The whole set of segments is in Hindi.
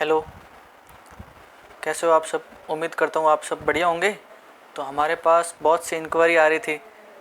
हेलो, कैसे हो आप सब। उम्मीद करता हूँ आप सब बढ़िया होंगे। तो हमारे पास बहुत सी इंक्वायरी आ रही थी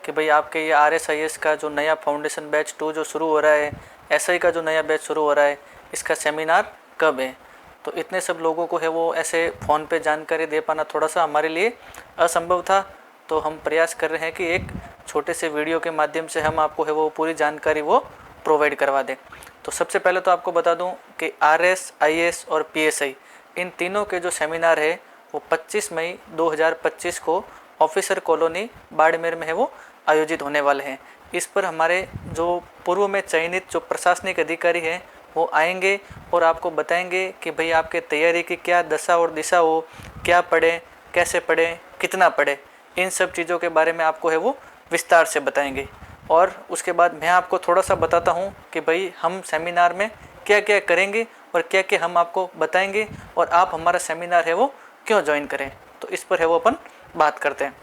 कि भाई आपके ये RSIS का जो नया फाउंडेशन बैच 2 जो शुरू हो रहा है, SI का जो नया बैच शुरू हो रहा है, इसका सेमिनार कब है। तो इतने सब लोगों को है वो ऐसे फ़ोन पे जानकारी दे पाना थोड़ा सा हमारे लिए असंभव था। तो हम प्रयास कर रहे हैं कि एक छोटे से वीडियो के माध्यम से हम आपको है वो पूरी जानकारी वो प्रोवाइड करवा दें। तो सबसे पहले तो आपको बता दूं कि RSIS और PSI इन तीनों के जो सेमिनार है वो 25 मई 2025 को ऑफिसर कॉलोनी बाड़मेर में है वो आयोजित होने वाले हैं। इस पर हमारे जो पूर्व में चयनित जो प्रशासनिक अधिकारी हैं वो आएंगे और आपको बताएंगे कि भाई आपके तैयारी की क्या दशा और दिशा हो, क्या पढ़ें, कैसे पढ़ें, कितना पढ़ें। इन सब चीज़ों के बारे में आपको है वो विस्तार से बताएंगे। और उसके बाद मैं आपको थोड़ा सा बताता हूँ कि भाई हम सेमिनार में क्या क्या करेंगे और क्या क्या हम आपको बताएंगे और आप हमारा सेमिनार है वो क्यों ज्वाइन करें। तो इस पर है वो अपन बात करते हैं।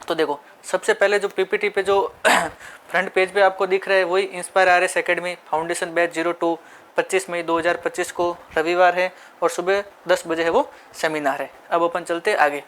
तो देखो, सबसे पहले जो PPT पे जो फ्रंट पेज पे आपको दिख रहा है वही inspire RS academy foundation batch 02 25 मई 2025 को रविवार है और सुबह 10 बजे है वो सेमिनार है। अब अपन चलते आगे।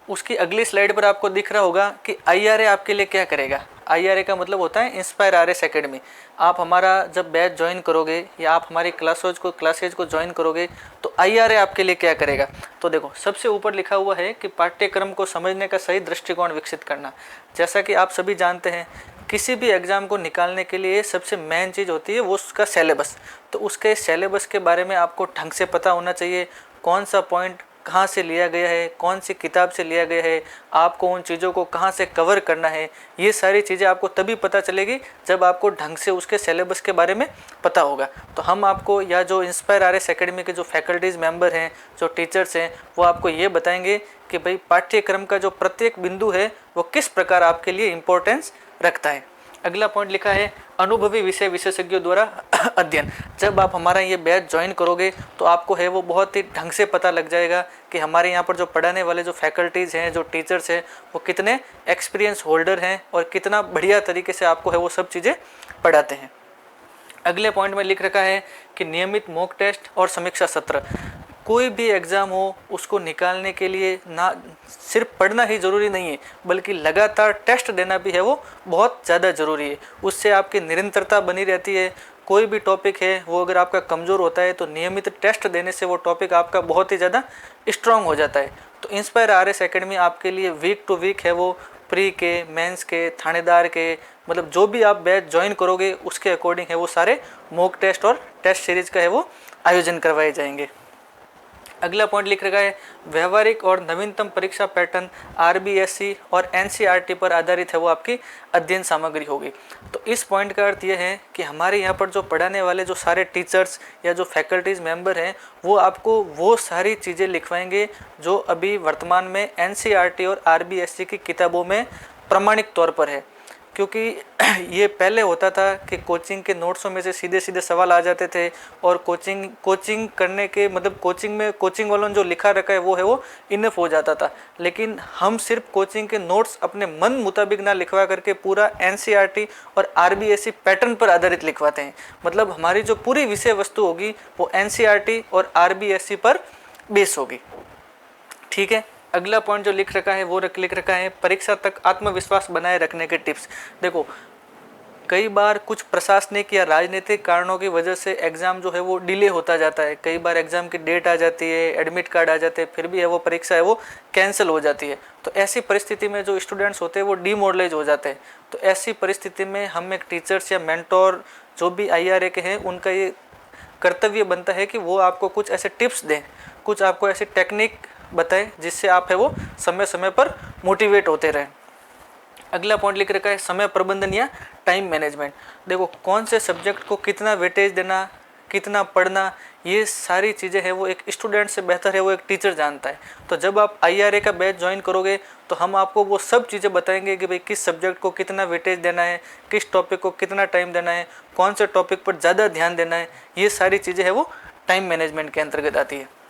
उसकी अगली स्लाइड पर आपको दिख रहा होगा कि IRA आपके लिए क्या करेगा। IRA का मतलब होता है इंस्पायर RS एकेडमी। आप हमारा जब बैच ज्वाइन करोगे या आप हमारी क्लासेज को ज्वाइन करोगे तो IRA आपके लिए क्या करेगा। तो देखो, सबसे ऊपर लिखा हुआ है कि पाठ्यक्रम को समझने का सही दृष्टिकोण विकसित करना। जैसा कि आप सभी जानते हैं, किसी भी एग्ज़ाम को निकालने के लिए सबसे मेन चीज़ होती है वो उसका सिलेबस। तो उसके सिलेबस के बारे में आपको ढंग से पता होना चाहिए, कौन सा पॉइंट कहाँ से लिया गया है, कौन सी किताब से लिया गया है, आपको उन चीज़ों को कहाँ से कवर करना है। ये सारी चीज़ें आपको तभी पता चलेगी जब आपको ढंग से उसके सिलेबस के बारे में पता होगा। तो हम आपको या जो इंस्पायर RS एकेडमी के जो फैकल्टीज़ मेंबर हैं, जो टीचर्स हैं, वो आपको ये बताएंगे कि भाई पाठ्यक्रम का जो प्रत्येक बिंदु है वो किस प्रकार आपके लिए इम्पोर्टेंस रखता है। अगला पॉइंट लिखा है अनुभवी विषय विशेषज्ञों द्वारा अध्ययन। जब आप हमारा ये बैच ज्वाइन करोगे तो आपको है वो बहुत ही ढंग से पता लग जाएगा कि हमारे यहाँ पर जो पढ़ाने वाले जो फैकल्टीज़ हैं, जो टीचर्स हैं, वो कितने एक्सपीरियंस होल्डर हैं और कितना बढ़िया तरीके से आपको है वो सब चीज़ें पढ़ाते हैं। अगले पॉइंट में लिख रखा है कि नियमित मॉक टेस्ट और समीक्षा सत्र। कोई भी एग्ज़ाम हो उसको निकालने के लिए ना सिर्फ पढ़ना ही ज़रूरी नहीं है, बल्कि लगातार टेस्ट देना भी है वो बहुत ज़्यादा ज़रूरी है। उससे आपकी निरंतरता बनी रहती है। कोई भी टॉपिक है वो अगर आपका कमज़ोर होता है तो नियमित टेस्ट देने से वो टॉपिक आपका बहुत ही ज़्यादा स्ट्रॉन्ग हो जाता है। तो इंस्पायर RS एकेडमी आपके लिए वीक टू वीक है वो प्री के, मेंस के, थानेदार के, मतलब जो भी आप बैच ज्वाइन करोगे उसके अकॉर्डिंग है वो सारे मॉक टेस्ट और टेस्ट सीरीज का है वो आयोजन करवाए जाएंगे। अगला पॉइंट लिख रखा है व्यवहारिक और नवीनतम परीक्षा पैटर्न RBSE और NCERT पर आधारित है वो आपकी अध्ययन सामग्री होगी। तो इस पॉइंट का अर्थ यह है कि हमारे यहाँ पर जो पढ़ाने वाले जो सारे टीचर्स या जो फैकल्टीज़ मेंबर हैं वो आपको वो सारी चीज़ें लिखवाएंगे जो अभी वर्तमान में NCERT और RBSE की किताबों में प्रमाणिक तौर पर है। क्योंकि ये पहले होता था कि कोचिंग के नोट्सों में से सीधे सीधे सवाल आ जाते थे और कोचिंग करने के मतलब कोचिंग वालों ने जो लिखा रखा है वो इनफ हो जाता था। लेकिन हम सिर्फ कोचिंग के नोट्स अपने मन मुताबिक ना लिखवा करके पूरा NCERT और RBSE पैटर्न पर आधारित लिखवाते हैं। मतलब हमारी जो पूरी विषय वस्तु होगी वो NCERT और RBSE पर बेस होगी। ठीक है। अगला पॉइंट जो लिख रखा है वो लिख रखा है परीक्षा तक आत्मविश्वास बनाए रखने के टिप्स। देखो, कई बार कुछ प्रशासनिक या राजनीतिक कारणों की वजह से एग्ज़ाम जो है वो डिले होता जाता है। कई बार एग्ज़ाम की डेट आ जाती है, एडमिट कार्ड आ जाते हैं, फिर भी है वो परीक्षा है वो कैंसिल हो जाती है। तो ऐसी परिस्थिति में जो स्टूडेंट्स होते हैं वो डीमोरलाइज हो जाते हैं। तो ऐसी परिस्थिति में हम एक टीचर्स या मेंटोर जो भी IRA के हैं उनका ये कर्तव्य बनता है कि वो आपको कुछ ऐसे टिप्स दें, कुछ आपको ऐसी टेक्निक बताएं जिससे आप है वो समय समय पर मोटिवेट होते रहें। अगला पॉइंट लिख रखा है समय प्रबंधन या टाइम मैनेजमेंट। देखो, कौन से सब्जेक्ट को कितना वेटेज देना, कितना पढ़ना, ये सारी चीज़ें हैं वो एक स्टूडेंट से बेहतर है वो एक टीचर जानता है। तो जब आप IRA का बैच ज्वाइन करोगे तो हम आपको वो सब चीज़ें बताएंगे कि भाई किस सब्जेक्ट को कितना वेटेज देना है, किस टॉपिक को कितना टाइम देना है, कौन से टॉपिक पर ज़्यादा ध्यान देना है। ये सारी चीज़ें हैं वो टाइम मैनेजमेंट के अंतर्गत आती है।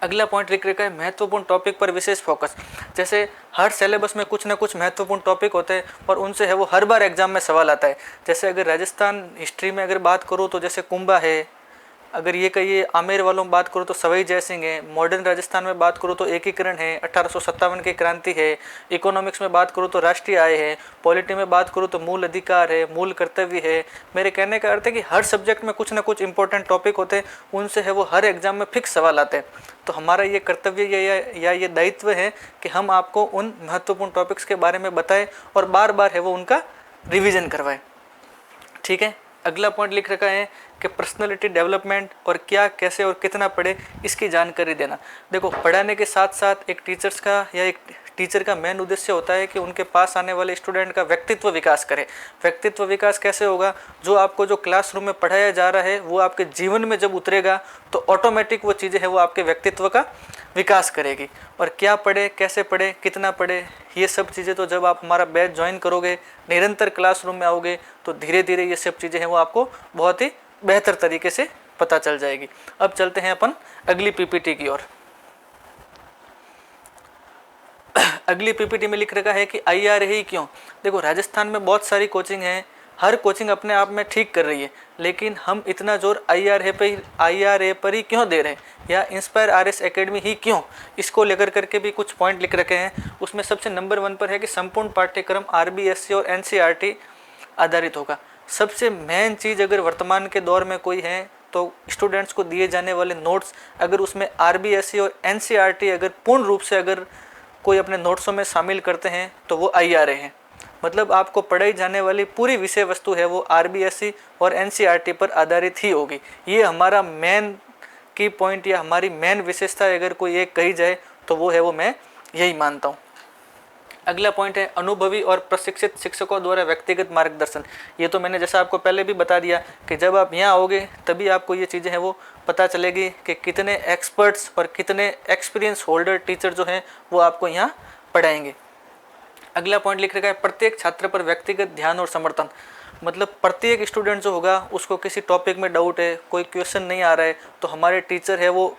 अगला पॉइंट लिख रखा है महत्वपूर्ण टॉपिक पर विशेष फोकस। जैसे हर सिलेबस में कुछ ना कुछ महत्वपूर्ण टॉपिक होते हैं और उनसे है वो हर बार एग्जाम में सवाल आता है। जैसे अगर राजस्थान हिस्ट्री में अगर बात करूँ तो जैसे कुंभा है, अगर ये कहिए आमेर वालों में बात करूँ तो सवाई जय सिंह है, मॉडर्न राजस्थान में बात करूँ तो एकीकरण है, 1857 की क्रांति है, इकोनॉमिक्स में बात करूँ तो राष्ट्रीय आय है, पॉलिटी में बात करूँ तो मूल अधिकार है, मूल कर्तव्य है। मेरे कहने का अर्थ है कि हर सब्जेक्ट में कुछ ना कुछ इंपॉर्टेंट टॉपिक होते हैं, उनसे है वो हर एग्जाम में फिक्स सवाल आते हैं। तो हमारा ये कर्तव्य या ये दायित्व है कि हम आपको उन महत्वपूर्ण टॉपिक्स के बारे में बताएं और बार बार है वो उनका रिवीजन करवाएं। ठीक है, अगला पॉइंट लिख रखा है कि पर्सनालिटी डेवलपमेंट और क्या, कैसे और कितना पढ़े इसकी जानकारी देना। देखो, पढ़ाने के साथ साथ एक टीचर का मेन उद्देश्य होता है कि उनके पास आने वाले स्टूडेंट का व्यक्तित्व विकास करे। व्यक्तित्व विकास कैसे होगा? जो आपको जो क्लासरूम में पढ़ाया जा रहा है वो आपके जीवन में जब उतरेगा तो ऑटोमेटिक वो चीज़ें हैं वो आपके व्यक्तित्व का विकास करेगी। और क्या पढ़े, कैसे पढ़े, कितना पढ़े, ये सब चीज़ें तो जब आप हमारा बैच ज्वाइन करोगे, निरंतर क्लासरूम में आओगे, तो धीरे धीरे ये सब चीज़ें हैं वो आपको बहुत ही बेहतर तरीके से पता चल जाएगी। अब चलते हैं अपन अगली पीपीटी की ओर। अगली पीपीटी में लिख रखा है कि IRA ही क्यों। देखो, राजस्थान में बहुत सारी कोचिंग है, हर कोचिंग अपने आप में ठीक कर रही है, लेकिन हम इतना जोर IRA पर ही क्यों दे रहे हैं, या इंस्पायर RS एकेडमी ही क्यों, इसको लेकर करके भी कुछ पॉइंट लिख रखे हैं। उसमें सबसे नंबर 1 पर है कि संपूर्ण पाठ्यक्रम RBSC और NCERT आधारित होगा। सबसे मेन चीज़ अगर वर्तमान के दौर में कोई है तो स्टूडेंट्स को दिए जाने वाले नोट्स, अगर उसमें RBSC और NCERT अगर पूर्ण रूप से अगर कोई अपने नोट्सों में शामिल करते हैं तो वो IRA है। मतलब आपको पढ़ाई जाने वाली पूरी विषय वस्तु है वो RBSC और NCERT पर आधारित ही होगी। ये हमारा मेन की पॉइंट या हमारी मेन विशेषता अगर कोई एक कही जाए तो वो है वो मैं यही मानता हूँ। अगला पॉइंट है अनुभवी और प्रशिक्षित शिक्षकों द्वारा व्यक्तिगत मार्गदर्शन। ये तो मैंने जैसा आपको पहले भी बता दिया कि जब आप यहाँ आओगे तभी आपको ये चीज़ें हैं वो पता चलेगी कि कितने एक्सपर्ट्स और कितने एक्सपीरियंस होल्डर टीचर जो हैं वो आपको यहाँ पढ़ाएंगे। अगला पॉइंट लिख रखा है प्रत्येक छात्र पर व्यक्तिगत ध्यान और समर्थन। मतलब प्रत्येक स्टूडेंट जो होगा उसको किसी टॉपिक में डाउट है, कोई क्वेश्चन नहीं आ रहा है, तो हमारे टीचर है वो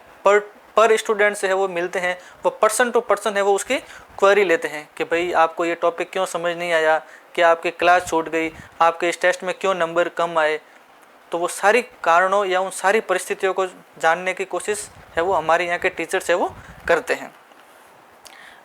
पर स्टूडेंट से है वो मिलते हैं, वो पर्सन टू पर्सन है वो उसकी क्वेरी लेते हैं कि भाई आपको ये टॉपिक क्यों समझ नहीं आया, क्या आपकी क्लास छूट गई, आपके इस टेस्ट में क्यों नंबर कम आए। तो वो सारी कारणों या उन सारी परिस्थितियों को जानने की कोशिश है वो हमारे यहाँ के टीचर्स है वो करते हैं।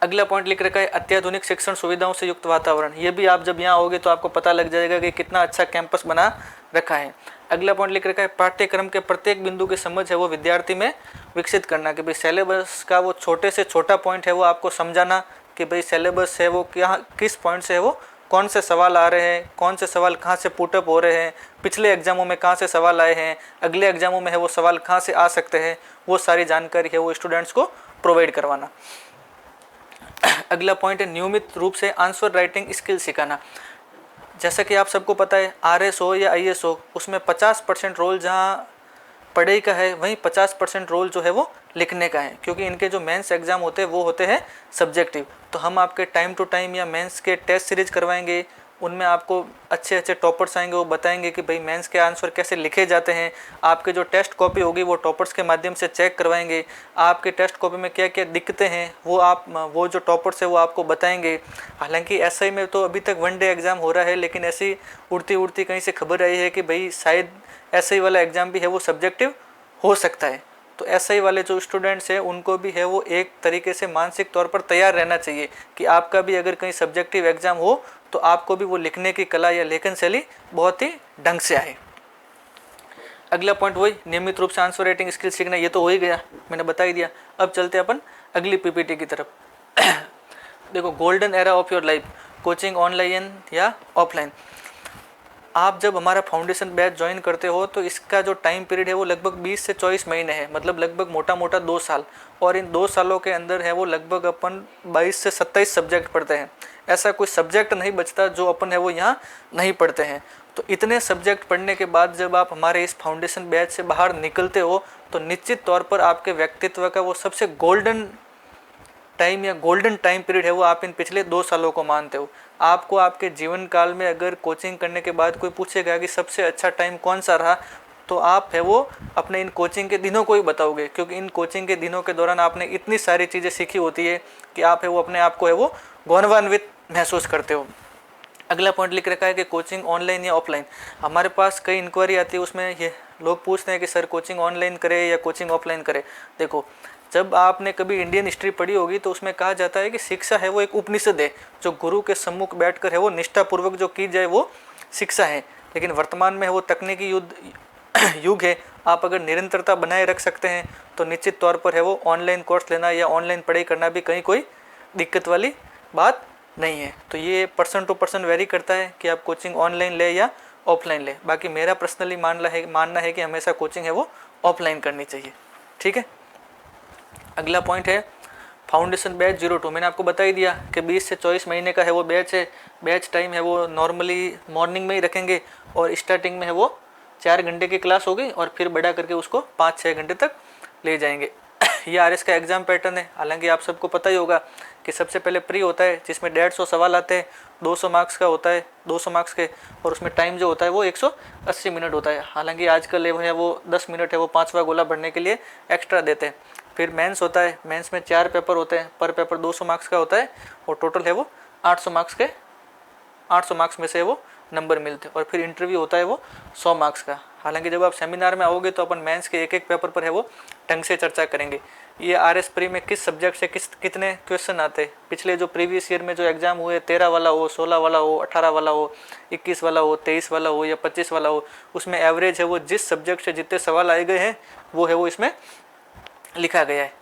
अगला पॉइंट लिख रखा है अत्याधुनिक शिक्षण सुविधाओं से युक्त वातावरण। ये भी आप जब यहाँ आओगे तो आपको पता लग जाएगा कि कितना अच्छा कैंपस बना रखा है। अगला पॉइंट लिख रखा है पाठ्यक्रम के प्रत्येक बिंदु की समझ है वो विद्यार्थी में विकसित करना, कि भाई सिलेबस का वो छोटे से छोटा पॉइंट है वो आपको समझाना कि भाई सिलेबस है वो क्या, किस पॉइंट से है वो कौन से सवाल आ रहे हैं, कौन से सवाल कहाँ से पुटअप हो रहे हैं, पिछले एग्जामों में कहाँ से सवाल आए हैं, अगले एग्जामों में है वो सवाल कहाँ से आ सकते हैं, वो सारी जानकारी है वो स्टूडेंट्स को प्रोवाइड करवाना। अगला पॉइंट है नियमित रूप से आंसर राइटिंग स्किल सिखाना। जैसा कि आप सबको पता है RS हो या IS हो, उसमें 50% रोल जहाँ पढ़ाई का है वहीं 50% रोल जो है वो लिखने का है, क्योंकि इनके जो मेंस एग्जाम होते हैं वो होते हैं सब्जेक्टिव। तो हम आपके टाइम टू टाइम या मेंस के टेस्ट सीरीज करवाएंगे, उनमें आपको अच्छे अच्छे टॉपर्स आएंगे, वो बताएंगे कि भाई मेंस के आंसर कैसे लिखे जाते हैं। आपके जो टेस्ट कॉपी होगी वो टॉपर्स के माध्यम से चेक करवाएंगे, आपके टेस्ट कॉपी में क्या क्या दिक्कतें हैं वो जो टॉपर्स है वो आपको बताएंगे। हालांकि SI में तो अभी तक 1 डे एग्ज़ाम हो रहा है, लेकिन ऐसी उड़ती उड़ती कहीं से खबर आई है कि भाई शायद SI वाला एग्ज़ाम भी है वो सब्जेक्टिव हो सकता है। तो SI वाले जो स्टूडेंट्स हैं उनको भी है वो एक तरीके से मानसिक तौर पर तैयार रहना चाहिए कि आपका भी अगर कहीं सब्जेक्टिव एग्ज़ाम हो तो आपको भी वो लिखने की कला या लेखन शैली बहुत ही ढंग से आए। अगला पॉइंट वही नियमित रूप से आंसर राइटिंग स्किल सीखना, ये तो हो ही गया, मैंने बता ही दिया। अब चलते हैं अपन अगली PPT की तरफ। देखो, golden era of your life, coaching online या ऑफलाइन। आप जब हमारा फाउंडेशन बैच ज्वाइन करते हो तो इसका जो टाइम पीरियड है वो लगभग 20 से 24 महीने है, मतलब लगभग मोटा मोटा 2 साल। और इन 2 सालों के अंदर है वो लगभग अपन 22 से 27 सब्जेक्ट पढ़ते हैं। ऐसा कोई सब्जेक्ट नहीं बचता जो अपन है वो यहाँ नहीं पढ़ते हैं। तो इतने सब्जेक्ट पढ़ने के बाद जब आप हमारे इस फाउंडेशन बैच से बाहर निकलते हो तो निश्चित तौर पर आपके व्यक्तित्व का वो सबसे गोल्डन टाइम या गोल्डन टाइम पीरियड है वो आप इन पिछले 2 सालों को मानते हो। आपको आपके जीवन काल में अगर कोचिंग करने के बाद कोई पूछेगा कि सबसे अच्छा टाइम कौन सा रहा, तो आप है वो अपने इन कोचिंग के दिनों को ही बताओगे, क्योंकि इन कोचिंग के दिनों के दौरान आपने इतनी सारी चीज़ें सीखी होती है कि आप है वो अपने आप को है वो गौरवान्वित महसूस करते हो। अगला पॉइंट लिख रखा है कि कोचिंग ऑनलाइन या ऑफलाइन। हमारे पास कई इंक्वायरी आती है, उसमें ये लोग पूछते हैं कि सर कोचिंग ऑनलाइन करें या कोचिंग ऑफलाइन करें। देखो, जब आपने कभी इंडियन हिस्ट्री पढ़ी होगी तो उसमें कहा जाता है कि शिक्षा है वो एक उपनिषद है, जो गुरु के सम्मुख बैठकर है वो निष्ठापूर्वक जो की जाए वो शिक्षा है। लेकिन वर्तमान में वो तकनीकी युग है। आप अगर निरंतरता बनाए रख सकते हैं तो निश्चित तौर पर है वो ऑनलाइन कोर्स लेना या ऑनलाइन पढ़ाई करना भी कहीं कोई दिक्कत वाली बात नहीं है। तो ये पर्सन टू पर्सन वेरी करता है कि आप कोचिंग ऑनलाइन ले या ऑफलाइन ले। बाकी मेरा पर्सनली मानना है कि हमेशा कोचिंग है वो ऑफलाइन करनी चाहिए। ठीक है। अगला पॉइंट है फाउंडेशन बैच 02। मैंने आपको बता ही दिया कि 20 से 24 महीने का है वो बैच है। बैच टाइम है वो नॉर्मली मॉर्निंग में ही रखेंगे और स्टार्टिंग में है वो 4 घंटे की क्लास होगी और फिर बढ़ा करके उसको 5-6 घंटे तक ले जाएंगे। ये आरएस का एग्जाम पैटर्न है। हालांकि आप सबको पता ही होगा कि सबसे पहले प्री होता है जिसमें 150 सवाल आते हैं, 200 मार्क्स का होता है, 200 मार्क्स के, और उसमें टाइम जो होता है वो 180 मिनट होता है। हालांकि आजकल है वो 10 मिनट है वो 5वां गोला भरने के लिए एक्स्ट्रा देते हैं। फिर मेंस होता है, मेंस में 4 पेपर होते हैं, पर पेपर 200 मार्क्स का होता है और टोटल है वो 800 मार्क्स में से वो नंबर मिलते हैं। और फिर इंटरव्यू होता है वो 100 मार्क्स का। हालांकि जब आप सेमिनार में आओगे तो अपन मेंस के एक एक पेपर पर है वो ढंग से चर्चा करेंगे। ये आरएस प्री में किस सब्जेक्ट से कितने क्वेश्चन आते हैं, पिछले जो प्रीवियस ईयर में जो एग्जाम हुए 13 वाला हो, 16 वाला हो, 18 वाला हो, 21 वाला हो, 23 वाला हो या 25 वाला हो, उसमें एवरेज है वो जिस सब्जेक्ट से जितने सवाल आए गए हैं वो है वो इसमें लिखा गया है।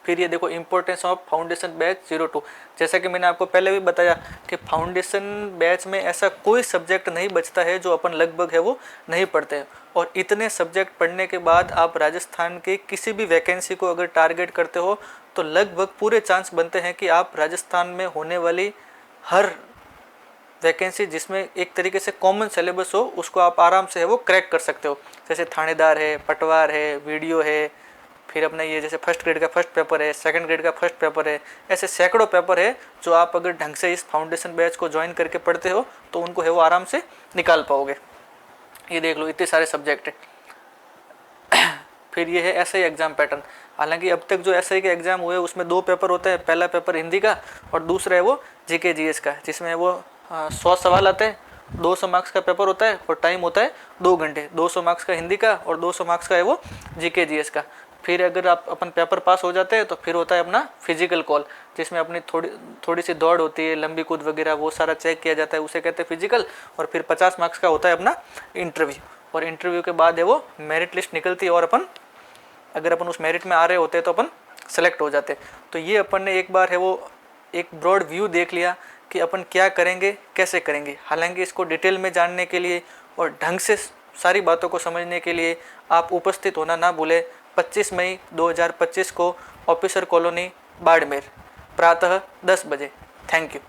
फिर ये देखो इंपॉर्टेंस ऑफ फाउंडेशन बैच 02। जैसा कि मैंने आपको पहले भी बताया कि फाउंडेशन बैच में ऐसा कोई सब्जेक्ट नहीं बचता है जो अपन लगभग है वो नहीं पढ़ते हैं। और इतने सब्जेक्ट पढ़ने के बाद आप राजस्थान के किसी भी वैकेंसी को अगर टारगेट करते हो तो लगभग पूरे चांस बनते हैं कि आप राजस्थान में होने वाली हर वैकेंसी जिसमें एक तरीके से कॉमन सिलेबस हो उसको आप आराम से है वो क्रैक कर सकते हो। जैसे थानेदार है, पटवार है, वीडियो है, फिर अपने ये जैसे फर्स्ट ग्रेड का फर्स्ट पेपर है, सेकंड ग्रेड का फर्स्ट पेपर है, ऐसे सैकड़ों पेपर है जो आप अगर ढंग से इस फाउंडेशन बैच को ज्वाइन करके पढ़ते हो तो उनको है वो आराम से निकाल पाओगे। ये देख लो इतने सारे सब्जेक्ट है। फिर ये है एसआई एग्जाम पैटर्न। हालांकि अब तक जो एसआई के एग्जाम हुए उसमें 2 पेपर होते हैं, पहला पेपर हिंदी का और दूसरा है वो जीके जीएस का, जिसमें वो 100 सवाल आते हैं, 200 मार्क्स का पेपर होता है और टाइम होता है 2 घंटे। 200 मार्क्स का हिंदी का और 200 मार्क्स का है वो जीके जीएस का। फिर अगर आप अपन पेपर पास हो जाते हैं तो फिर होता है अपना फिजिकल कॉल, जिसमें अपनी थोड़ी सी दौड़ होती है, लंबी कूद वगैरह, वो सारा चेक किया जाता है, उसे कहते हैं फिजिकल। और फिर 50 मार्क्स का होता है अपना इंटरव्यू। और इंटरव्यू के बाद है वो मेरिट लिस्ट निकलती है और अगर अपन उस मेरिट में आ रहे होते हैं तो अपन सेलेक्ट हो जाते हैं। तो ये अपन ने एक बार है वो एक ब्रॉड व्यू देख लिया कि अपन क्या करेंगे, कैसे करेंगे। हालांकि इसको डिटेल में जानने के लिए और ढंग से सारी बातों को समझने के लिए आप उपस्थित होना ना भूलें 25 मई 2025 को ऑफिसर कॉलोनी बाड़मेर प्रातः 10 बजे। Thank you.